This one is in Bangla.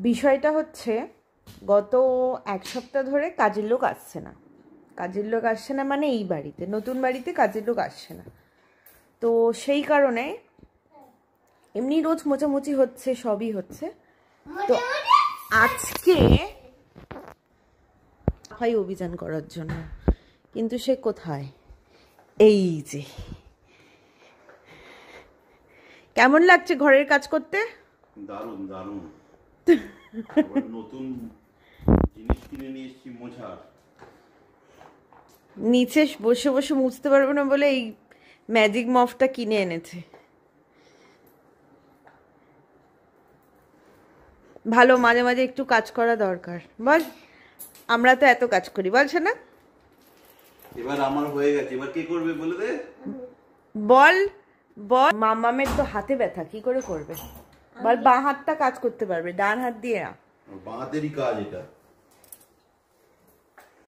বিষয়টা হচ্ছে গত এক সপ্তাহ ধরে কাজের লোক আসছে না। কাজের লোক আসছে না মানে এই বাড়িতে, নতুন বাড়িতে কাজের লোক আসছে না। তো সেই কারণে এমনি রোজ মোছামুছি হচ্ছে, সবই হচ্ছে। তো আজকে হয় অভিযান করার জন্য, কিন্তু সে কোথায়? এই যে, কেমন লাগছে ঘরের কাজ করতে? দারুণ দারুণ। নতুন জিনিস কিনে নিয়ে এসেছি মোছার। নিচে বসে বসে মুছতে পারবো না বলে এই ম্যাজিক মফটা কিনে এনেছে। ভালো, মাঝে মাঝে একটু কাজ করা দরকার। বল, আমরা তো এত কাজ করি, বলছে না? এবার আমার হয়ে গেছে, এবার কি করবে বলে দে। বল বল। মামামের তো হাতে ব্যথা, কি করে করবে বল? বাঁ হাতটা কাজ করতে পারবে, ডান হাত দিয়ে না। বাঁ হাতেরই কাজ এটা।